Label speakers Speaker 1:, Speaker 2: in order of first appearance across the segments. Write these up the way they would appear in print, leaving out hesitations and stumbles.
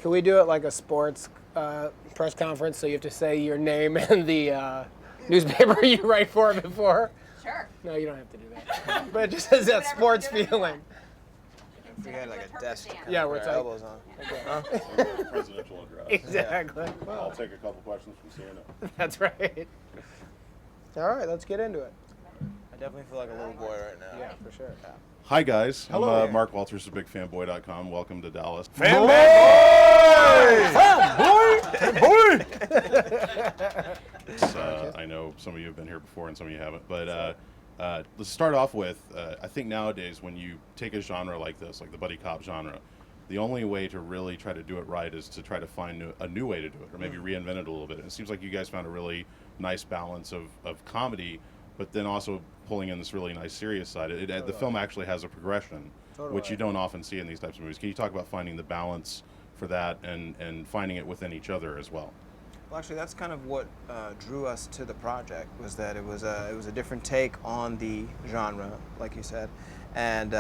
Speaker 1: Can we do it like a sports press conference, so you have to say your name and the newspaper you write for before?
Speaker 2: Sure.
Speaker 1: No, you don't have to do that. But it just has that sports feeling.
Speaker 3: We had like a desk.
Speaker 1: Yeah,
Speaker 3: with
Speaker 1: we're
Speaker 3: our
Speaker 1: tight.
Speaker 3: elbows on.
Speaker 4: Presidential address.
Speaker 1: Exactly.
Speaker 4: I'll take a couple questions from CNN.
Speaker 1: That's right. All right, let's get into it.
Speaker 3: I definitely feel like a little boy right now.
Speaker 1: Yeah, for sure.
Speaker 4: Hi guys,
Speaker 3: Hello.
Speaker 4: I'm Mark Walters of BigFanboy.com. Welcome to Dallas. I know some of you have been here before and some of you haven't, but let's start off with, I think nowadays when you take a genre like this, like the buddy cop genre, the only way to really try to do it right is to try to find a new way to do it, or maybe reinvent it a little bit. And it seems like you guys found a really nice balance of comedy, but then also pulling in this really nice serious side. The film actually has a progression, which you don't often see in these types of movies. Can you talk about finding the balance for that and finding it within each other as well?
Speaker 3: Well, actually, that's kind of what drew us to the project, was that it was a different take on the genre, like you said, and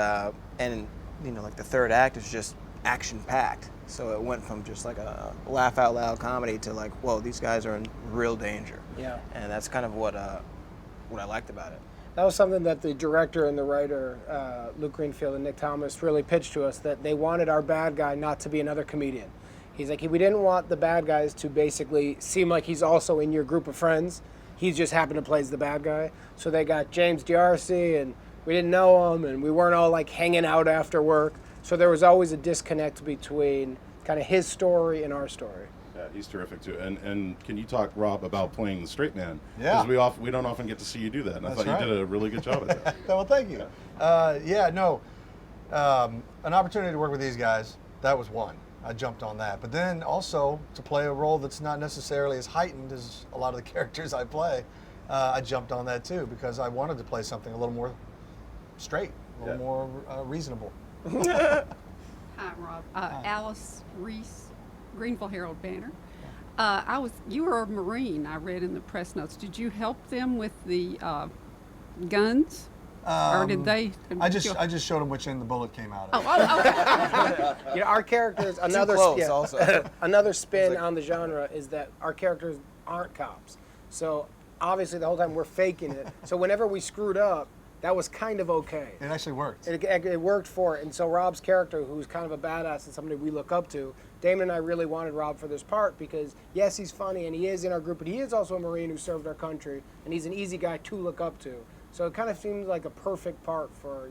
Speaker 3: you know, like the third act is just action-packed. So it went from just like a laugh-out-loud comedy to like, whoa, these guys are in real danger.
Speaker 1: Yeah.
Speaker 3: And that's kind of what I liked about it.
Speaker 1: That was something that the director and the writer, Luke Greenfield and Nick Thomas, really pitched to us, that they wanted our bad guy not to be another comedian. He's like, we didn't want the bad guys to basically seem like he's also in your group of friends. He just happened to play the bad guy. So they got James D'Arcy, and we didn't know him, and we weren't all like hanging out after work. So there was always a disconnect between kind of his story and our story.
Speaker 4: Yeah, he's terrific too. And can you talk, Rob, about playing the straight man?
Speaker 5: Yeah.
Speaker 4: Because we don't often get to see you do that, and I thought you did a really good job at that.
Speaker 5: Well, thank you. An opportunity to work with these guys, that was one. I jumped on that. But then also to play a role that's not necessarily as heightened as a lot of the characters I play, I jumped on that too, because I wanted to play something a little more straight, a little more reasonable.
Speaker 2: Hi, Rob. Alice Reese, Greenville Herald Banner. You were a Marine, I read in the press notes. Did you help them with the guns? Or did they?
Speaker 5: I just showed them which end the bullet came out of.
Speaker 2: Oh, okay.
Speaker 1: You know, our characters, another spin on the genre is that our characters aren't cops. So obviously the whole time we're faking it. So whenever we screwed up, that was kind of okay.
Speaker 5: It actually worked.
Speaker 1: It worked for it. And so Rob's character, who's kind of a badass and somebody we look up to, Damon and I really wanted Rob for this part because, yes, he's funny and he is in our group, but he is also a Marine who served our country, and he's an easy guy to look up to. So it kind of seemed like a perfect part for,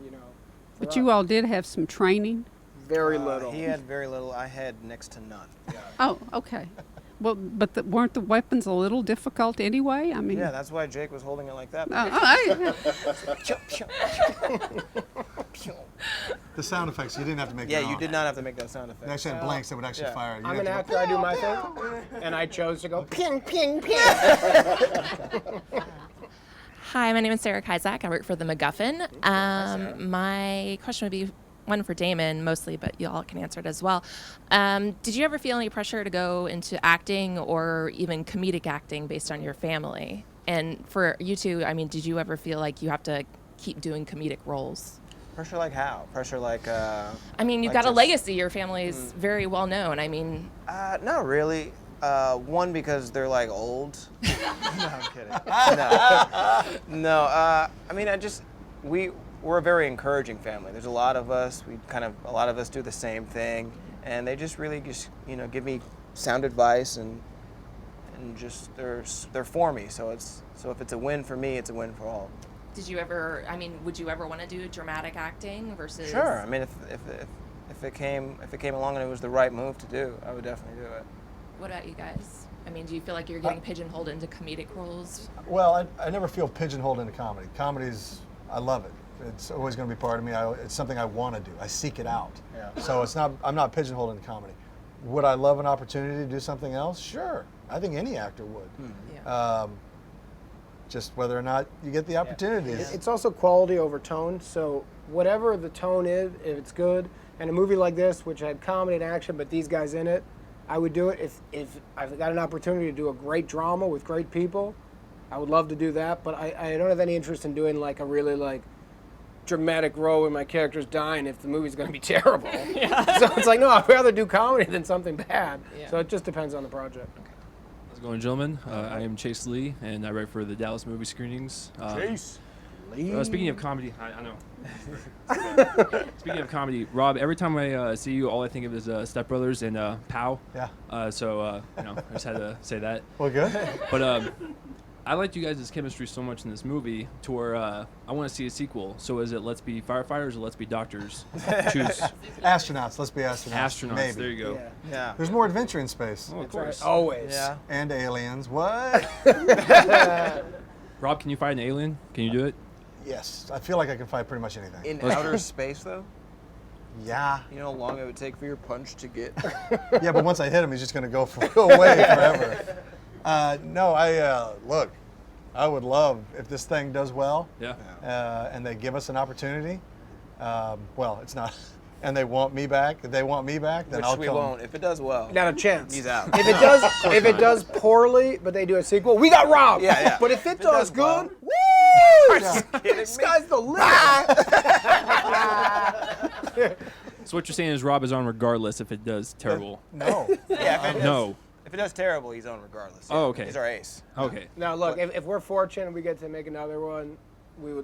Speaker 2: But
Speaker 1: Rob.
Speaker 2: you all did have some training?
Speaker 1: Very little.
Speaker 3: He had very little. I had next to none. Yeah.
Speaker 2: Oh, okay. Well, but weren't the weapons a little difficult anyway? I mean,
Speaker 3: Yeah, that's why Jake was holding it like that.
Speaker 5: The sound effects, you didn't have to make
Speaker 3: Yeah,
Speaker 5: that
Speaker 3: you
Speaker 5: on.
Speaker 3: did not have to make that sound effect.
Speaker 5: They actually had blanks that would actually fire. You
Speaker 1: I'm
Speaker 5: had
Speaker 1: an
Speaker 5: to
Speaker 1: actor, I do my thing, and I chose to go ping, ping, ping.
Speaker 6: Hi, my name is Sarah Kizak. I work for the MacGuffin. My question would be one for Damon mostly, but you all can answer it as well. Did you ever feel any pressure to go into acting or even comedic acting based on your family? And for you two, I mean, did you ever feel like you have to keep doing comedic roles?
Speaker 3: Pressure like how? Pressure like
Speaker 6: I mean, you've
Speaker 3: like
Speaker 6: got a
Speaker 3: just-
Speaker 6: legacy. Your family's very well known. I mean,
Speaker 3: not really. One, because they're like old. No, I'm kidding. No. I mean, we're a very encouraging family. There's a lot of us. A lot of us do the same thing, and they just really give me sound advice and just they're for me. So if it's a win for me, it's a win for all.
Speaker 6: did you ever? I mean, would you ever want to do dramatic acting versus?
Speaker 3: Sure. I mean, if it came along and it was the right move to do, I would definitely do it.
Speaker 6: What about you guys? I mean, do you feel like you're getting pigeonholed into comedic roles?
Speaker 5: Well, I never feel pigeonholed into comedy. Comedy's, I love it. It's always going to be part of me. It's something I want to do. I seek it out.
Speaker 1: Yeah.
Speaker 5: So I'm not pigeonholed into comedy. Would I love an opportunity to do something else? Sure. I think any actor would.
Speaker 6: Yeah.
Speaker 5: Just whether or not you get the opportunity.
Speaker 1: It's also quality over tone. So whatever the tone is, if it's good, and a movie like this, which had comedy and action, but these guys in it, I would do it. If I've got an opportunity to do a great drama with great people, I would love to do that. But I don't have any interest in doing like a really like dramatic role where my character's dying if the movie's going to be terrible. So it's like, no, I'd rather do comedy than something bad. So it just depends on the project.
Speaker 7: How's it going, gentlemen? I am Chase Lee, and I write for the Dallas movie screenings.
Speaker 1: Chase.
Speaker 7: Speaking of comedy, I know. Speaking of comedy, Rob, every time I see you, all I think of is Step Brothers and Pow.
Speaker 5: Yeah.
Speaker 7: So I just had to say that.
Speaker 5: Well, good.
Speaker 7: But I liked you guys' chemistry so much in this movie to where I want to see a sequel. So is it Let's Be Firefighters or Let's Be Doctors? Choose.
Speaker 5: Astronauts. Let's be astronauts.
Speaker 7: Astronauts.
Speaker 5: Maybe.
Speaker 7: There you go.
Speaker 3: Yeah.
Speaker 5: There's more adventure in space.
Speaker 7: Oh, of course.
Speaker 1: Always.
Speaker 3: Yeah.
Speaker 5: And aliens. What?
Speaker 7: Rob, can you fight an alien? Can you do it?
Speaker 5: Yes. I feel like I can fight pretty much anything.
Speaker 3: In outer space, though,
Speaker 5: Yeah.
Speaker 3: you know how long it would take for your punch to get.
Speaker 5: Yeah, but once I hit him, he's just going to go away forever. No, look, I would love if this thing does well.
Speaker 7: Yeah.
Speaker 5: And they give us an opportunity. Well, it's not, and they want me back. If they want me back, then
Speaker 3: Which
Speaker 5: I'll
Speaker 3: we
Speaker 5: come.
Speaker 3: won't. If it does well,
Speaker 1: Not a chance.
Speaker 3: he's out.
Speaker 1: If it does poorly, but they do a sequel, we got Rob.
Speaker 3: Yeah, yeah.
Speaker 1: But if it does
Speaker 3: well.
Speaker 1: good, woo!
Speaker 3: Kidding
Speaker 1: Sky's the limit.
Speaker 7: So what you're saying is Rob is on regardless if it does terrible.
Speaker 5: No.
Speaker 3: Yeah, if it does,
Speaker 7: No.
Speaker 3: If it does terrible, he's on regardless.
Speaker 7: Oh, okay.
Speaker 3: He's our ace.
Speaker 7: Okay.
Speaker 1: Now, look, if we're fortunate and we get to make another one,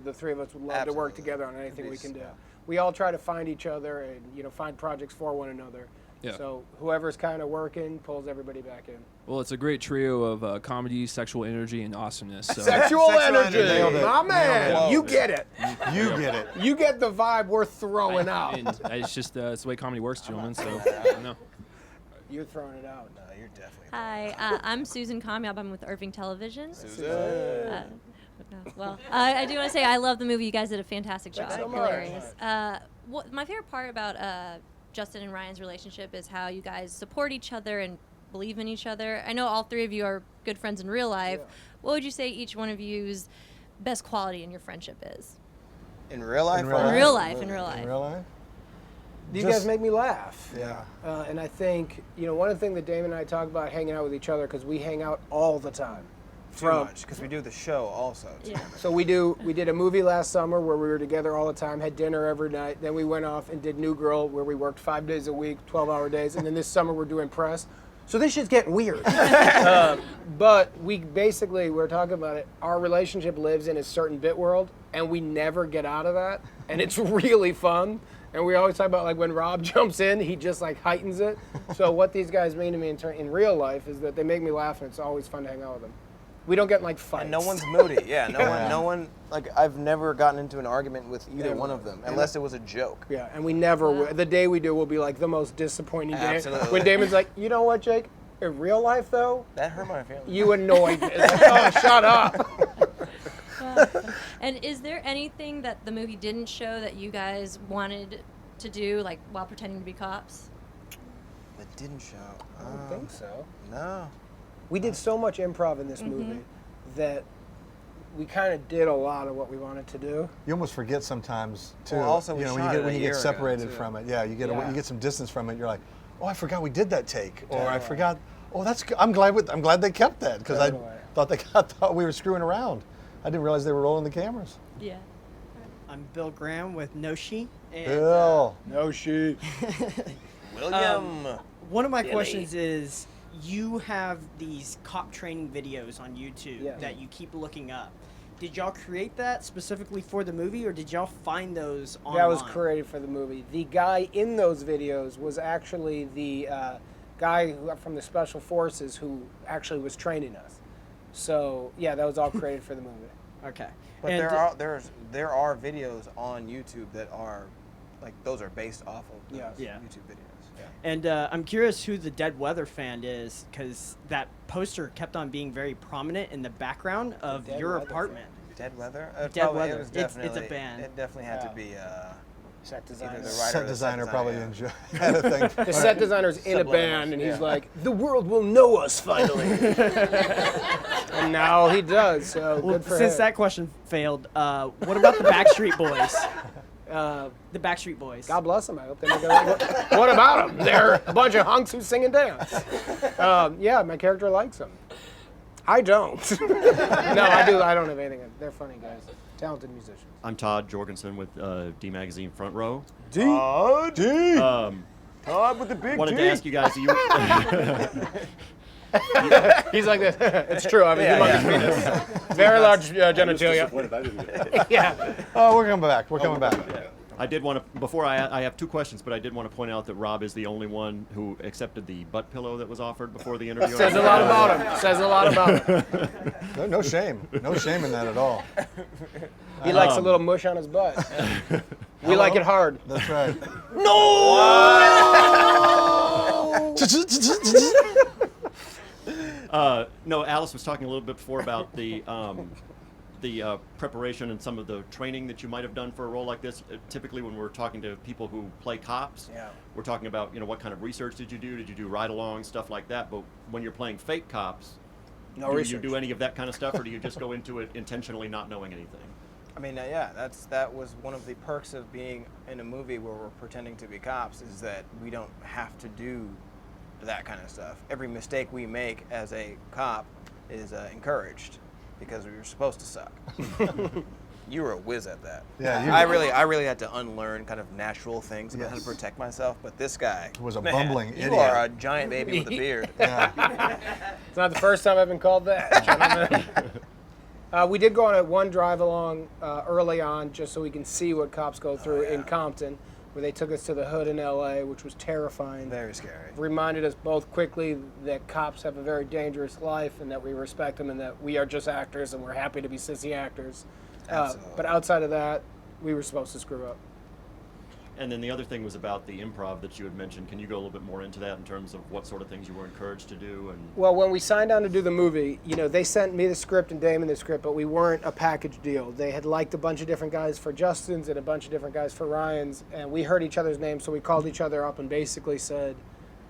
Speaker 1: the three of us would love to work
Speaker 3: Absolutely.
Speaker 1: together on anything we can do.
Speaker 3: Yeah.
Speaker 1: We all try to find each other and find projects for one another.
Speaker 7: Yeah.
Speaker 1: So whoever's kind of working pulls everybody back in.
Speaker 7: Well, it's a great trio of comedy, sexual energy, and awesomeness. So.
Speaker 1: Sexual
Speaker 3: Sexual
Speaker 1: energy,
Speaker 3: energy. Nailed
Speaker 5: it.
Speaker 1: my man.
Speaker 3: Nailed it.
Speaker 1: You get it.
Speaker 5: You get it.
Speaker 1: You get the vibe we're throwing out.
Speaker 7: And it's just it's the way comedy works, gentlemen. So no.
Speaker 1: You're throwing it out.
Speaker 3: No, you're definitely.
Speaker 8: Hi, I'm Susan Comyab. I'm with Irving Television.
Speaker 3: Susan.
Speaker 8: I do want to say I love the movie. You guys did a fantastic job.
Speaker 1: Thanks so much.
Speaker 8: Hilarious. My favorite part about Justin and Ryan's relationship is how you guys support each other and believe in each other. I know all three of you are good friends in real life.
Speaker 1: Yeah.
Speaker 8: What would you say each one of you's best quality in your friendship is?
Speaker 3: In real life.
Speaker 5: In real
Speaker 3: or
Speaker 5: life?
Speaker 8: In real life, in
Speaker 3: movie?
Speaker 8: real
Speaker 5: In
Speaker 8: life.
Speaker 5: real life?
Speaker 1: These
Speaker 5: Just-
Speaker 1: guys make me laugh.
Speaker 5: Yeah.
Speaker 1: And I think, one of the things that Damon and I talk about hanging out with each other because we hang out all the time.
Speaker 3: Too much, because we do the show also.
Speaker 8: Yeah.
Speaker 1: So we did a movie last summer where we were together all the time, had dinner every night. Then we went off and did New Girl where we worked 5 days a week, 12-hour days. And then this summer we're doing press. So this shit's getting weird. But we're talking about it. Our relationship lives in a certain bit world, and we never get out of that. And it's really fun. And we always talk about like when Rob jumps in, he just like heightens it. So what these guys mean to me in real life is that they make me laugh, and it's always fun to hang out with them. We don't get in like fights.
Speaker 3: And no one's moody. Yeah,
Speaker 5: Yeah.
Speaker 3: no one. Like I've never gotten into an argument with either one of them, unless it was a joke.
Speaker 1: Yeah, and we never. The day we do will be like the most disappointing day.
Speaker 3: Absolutely.
Speaker 1: When Damon's like, you know what, Jake? In real life, though,
Speaker 3: That hurt my feelings.
Speaker 1: you annoyed me. It's like, oh, shut up.
Speaker 8: And is there anything that the movie didn't show that you guys wanted to do, like while pretending to be cops?
Speaker 3: That didn't show.
Speaker 1: I don't think so.
Speaker 3: No.
Speaker 1: We did so much improv in this movie that we kind of did a lot of what we wanted to do.
Speaker 5: You almost forget sometimes too.
Speaker 3: Well, also we
Speaker 5: when
Speaker 3: shot it a
Speaker 5: you
Speaker 3: year
Speaker 5: get
Speaker 3: ago,
Speaker 5: separated
Speaker 3: too.
Speaker 5: from it. Yeah, you get some distance from it. You're like, oh, I forgot we did that take, or I
Speaker 1: Totally.
Speaker 5: forgot. Oh, that's good. I'm glad they kept that because
Speaker 1: Totally.
Speaker 5: I thought we were screwing around. I didn't realize they were rolling the cameras.
Speaker 8: Yeah.
Speaker 9: I'm Bill Graham with Noshi. And,
Speaker 5: Bill.
Speaker 1: No shit.
Speaker 3: William.
Speaker 9: one of my
Speaker 3: Billy.
Speaker 9: questions is, you have these cop training videos on YouTube
Speaker 1: Yeah.
Speaker 9: that you keep looking up. Did y'all create that specifically for the movie, or did y'all find those online?
Speaker 1: That was created for the movie. The guy in those videos was actually the guy from the Special Forces who actually was training us. So, yeah, that was all created for the movie.
Speaker 9: Okay.
Speaker 3: But
Speaker 9: And
Speaker 3: there are videos on YouTube that are, like, those are based off of those
Speaker 1: Yeah.
Speaker 3: YouTube videos. Yeah.
Speaker 9: And I'm curious who the Dead Weather fan is, because that poster kept on being very prominent in the background of
Speaker 1: Dead
Speaker 9: your
Speaker 1: Weather
Speaker 9: apartment.
Speaker 3: Dead Weather?
Speaker 9: Dead Weather.
Speaker 3: It was
Speaker 9: It's a
Speaker 3: definitely,
Speaker 9: band.
Speaker 3: It definitely had
Speaker 1: Yeah.
Speaker 3: to be
Speaker 1: Set
Speaker 3: either
Speaker 1: designer.
Speaker 3: the writer or
Speaker 5: Set
Speaker 3: the
Speaker 5: designer probably
Speaker 3: yeah.
Speaker 5: enjoyed had a thing.
Speaker 1: The set designer's in a
Speaker 3: Subliminals,
Speaker 1: band, and he's
Speaker 3: yeah.
Speaker 1: like, the world will know us finally. And now he does, so
Speaker 9: Well,
Speaker 1: good for
Speaker 9: since
Speaker 1: him.
Speaker 9: that question failed, what about the Backstreet Boys?
Speaker 1: The
Speaker 9: Backstreet Boys.
Speaker 1: God bless them. I hope they make it. What about them? They're a bunch of hunks who sing and dance. Yeah, my character likes them. I don't. No, I do. I don't have anything. They're funny guys. talented musicians.
Speaker 10: I'm Todd Jorgensen with D Magazine Front Row.
Speaker 5: D.
Speaker 3: Todd with the big
Speaker 10: Wanted to ask you guys,
Speaker 1: He's like this. It's true. I mean, humongous penis. Very large genitalia.
Speaker 4: Disappointed I didn't get it.
Speaker 1: Yeah.
Speaker 5: Oh, we're coming back. We're coming back.
Speaker 10: I did want to, before I have two questions, but I did want to point out that Rob is the only one who accepted the butt pillow that was offered before the interview.
Speaker 1: Says a lot about him. Says a lot about him.
Speaker 5: No shame. No shame in that at all.
Speaker 1: He likes a little mush on his butt. We like it hard.
Speaker 5: That's right.
Speaker 10: No, Alice was talking a little bit before about the preparation and some of the training that you might have done for a role like this. Typically, when we're talking to people who play cops, we're talking about what kind of research did you do? Did you do ride-along stuff like that? But when you're playing fake cops,
Speaker 1: No
Speaker 10: do
Speaker 1: research.
Speaker 10: you do any of that kind of stuff, or do you just go into it intentionally not knowing anything?
Speaker 3: I mean, yeah, that was one of the perks of being in a movie where we're pretending to be cops, is that we don't have to do that kind of stuff. Every mistake we make as a cop is encouraged because we were supposed to suck. You were a whiz at that.
Speaker 5: Yeah, you
Speaker 3: I really had to unlearn kind of natural things about how to
Speaker 5: Yes.
Speaker 3: protect myself. But this guy
Speaker 5: Was a
Speaker 3: man,
Speaker 5: bumbling
Speaker 3: you
Speaker 5: idiot.
Speaker 3: are a giant baby with a beard.
Speaker 5: Yeah.
Speaker 1: It's not the first time I've been called that, gentlemen. We did go on a one drive along early on just so we can see what cops go through in Compton, where they took us to the hood in LA, which was terrifying.
Speaker 3: Very scary.
Speaker 1: Reminded us both quickly that cops have a very dangerous life and that we respect them and that we are just actors and we're happy to be sissy actors.
Speaker 3: Absolutely.
Speaker 1: But outside of that, we were supposed to screw up.
Speaker 10: And then the other thing was about the improv that you had mentioned. Can you go a little bit more into that in terms of what sort of things you were encouraged to do? And
Speaker 1: Well, when we signed on to do the movie, they sent me the script and Damon the script, but we weren't a package deal. They had liked a bunch of different guys for Justin's and a bunch of different guys for Ryan's, and we heard each other's names, so we called each other up and basically said,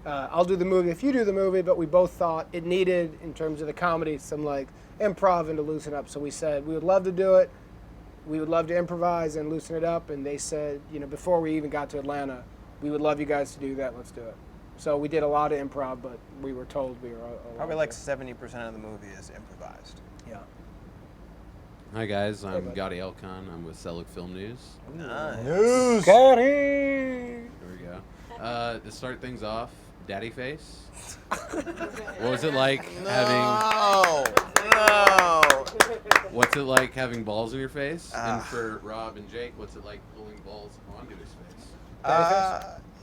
Speaker 1: I'll do the movie if you do the movie, but we both thought it needed, in terms of the comedy, some improv and to loosen up. So we said, we would love to do it. We would love to improvise and loosen it up, and they said, before we even got to Atlanta, we would love you guys to do that, let's do it. So we did a lot of improv, but we were told we were
Speaker 3: Probably like 70% of the movie is improvised.
Speaker 1: Yeah.
Speaker 11: Hi guys, I'm Gotti Elkon. I'm with Selick Film News.
Speaker 3: Nice.
Speaker 5: News.
Speaker 1: Gotti!
Speaker 11: Here we go. To start things off, Daddy Face. What was it like having?
Speaker 3: No.
Speaker 11: What's it like having balls in your face? And for Rob and Jake, what's it like pulling balls onto his face?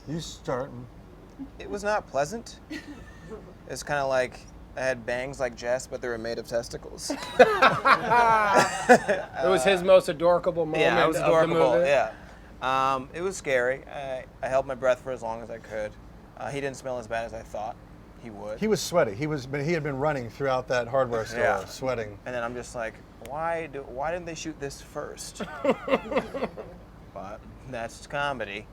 Speaker 5: You start.
Speaker 3: It was not pleasant. It's kind of like I had bangs like Jess, but they were made of testicles.
Speaker 1: It was his most adorable moment
Speaker 3: Yeah, it was
Speaker 1: of
Speaker 3: adorable.
Speaker 1: the movie.
Speaker 3: Yeah. It was scary. I held my breath for as long as I could. He didn't smell as bad as I thought he would.
Speaker 5: He was sweaty. He had been running throughout that hardware store,
Speaker 3: Yeah.
Speaker 5: sweating.
Speaker 3: And then I'm just like, why didn't they shoot this first? But that's comedy.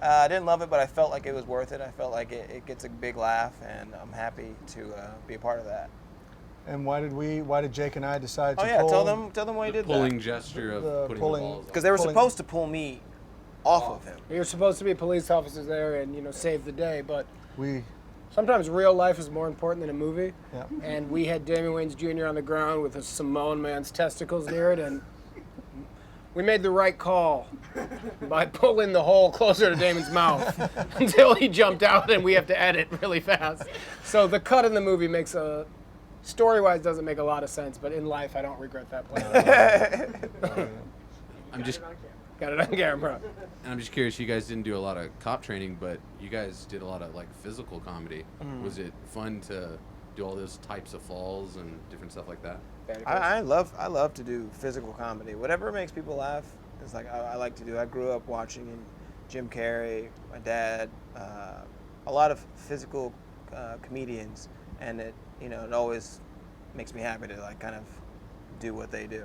Speaker 3: I didn't love it, but I felt like it was worth it. I felt like it gets a big laugh, and I'm happy to be a part of that.
Speaker 5: And why did Jake and I decide to
Speaker 3: Oh yeah,
Speaker 5: pull?
Speaker 3: tell them why you did
Speaker 11: Pulling
Speaker 3: that.
Speaker 11: gesture of
Speaker 5: The
Speaker 11: putting
Speaker 5: pulling-
Speaker 11: the balls.
Speaker 3: Because they were
Speaker 5: Pulling-
Speaker 3: supposed to pull me off of him.
Speaker 1: You're supposed to be police officers there and save the day, but
Speaker 5: We,
Speaker 1: sometimes real life is more important than a movie.
Speaker 5: yeah.
Speaker 1: And we had Damon Wayans Jr. on the ground with a Samoan man's testicles near it, and we made the right call by pulling the hole closer to Damon's mouth until he jumped out, and we have to edit really fast. So the cut in the movie story-wise doesn't make a lot of sense, but in life I don't regret that plan.
Speaker 11: I'm just
Speaker 1: Got it on camera.
Speaker 11: And I'm just curious, you guys didn't do a lot of cop training, but you guys did a lot of physical comedy. Was it fun to do all those types of falls and different stuff like that?
Speaker 3: I love to do physical comedy. Whatever makes people laugh is I like to do. I grew up watching Jim Carrey, my dad, a lot of physical comedians, and it always makes me happy to kind of do what they do.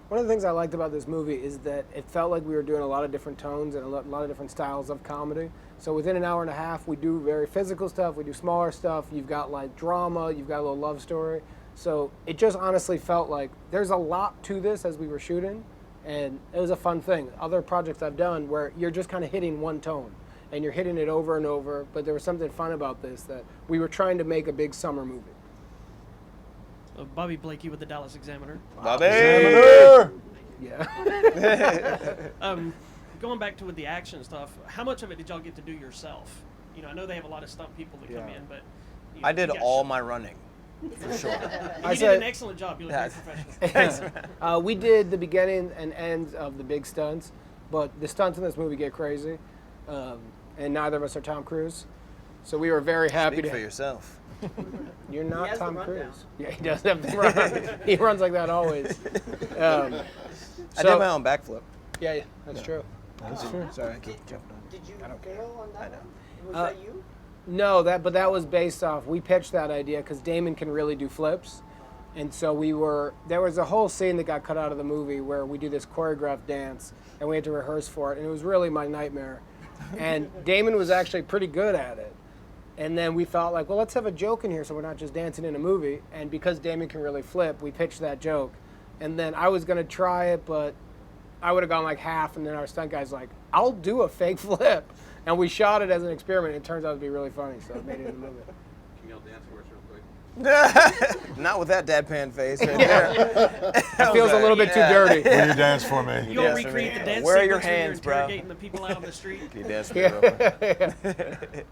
Speaker 1: One of the things I liked about this movie is that it felt like we were doing a lot of different tones and a lot of different styles of comedy. So within an hour and a half, we do very physical stuff, we do smaller stuff, you've got drama, you've got a little love story. So it just honestly felt like there's a lot to this as we were shooting, and it was a fun thing. Other projects I've done where you're just kind of hitting one tone, and you're hitting it over and over, but there was something fun about this, that we were trying to make a big summer movie.
Speaker 12: Bobby Blakey with the Dallas Examiner.
Speaker 3: Bobby!
Speaker 1: Yeah.
Speaker 12: Going back to with the action stuff, how much of it did y'all get to do yourself? You know, I know they have a lot of stunt people that come in, but
Speaker 3: I did all my running, for sure.
Speaker 12: You did an excellent job. You look very professional.
Speaker 1: We did the beginning and ends of the big stunts, but the stunts in this movie get crazy, and neither of us are Tom Cruise, so we were very happy
Speaker 3: Speak
Speaker 1: to.
Speaker 3: for yourself.
Speaker 1: You're not
Speaker 9: has the
Speaker 1: Tom
Speaker 9: rundown.
Speaker 1: Cruise. Yeah, he does have the run. He runs like that always.
Speaker 3: I did my own backflip.
Speaker 1: Yeah, that's true.
Speaker 5: That's
Speaker 1: true.
Speaker 3: Sorry, I keep jumping on.
Speaker 9: Did you
Speaker 1: I don't care.
Speaker 9: fail on that
Speaker 3: I know.
Speaker 9: one? Was that you?
Speaker 1: No, but that was based off. We pitched that idea because Damon can really do flips, and so there was a whole scene that got cut out of the movie where we do this choreographed dance, and we had to rehearse for it, and it was really my nightmare. And Damon was actually pretty good at it. And then we thought, like, well, let's have a joke in here so we're not just dancing in a movie. And because Damon can really flip, we pitched that joke. And then I was going to try it, but I would have gone like half. And then our stunt guy's like, I'll do a fake flip. And we shot it as an experiment. It turns out to be really funny, so it made it in the movie.
Speaker 11: Can y'all dance for us real quick?
Speaker 3: Not with that deadpan face right there.
Speaker 1: It feels a little bit too dirty.
Speaker 5: Will you dance for me?
Speaker 12: You all
Speaker 3: Yes,
Speaker 12: recreate
Speaker 3: I mean,
Speaker 12: the dance
Speaker 3: where are your
Speaker 12: sequence when you're
Speaker 3: hands, bro?
Speaker 12: interrogating the people out on the street.
Speaker 3: Can you dance for me real quick?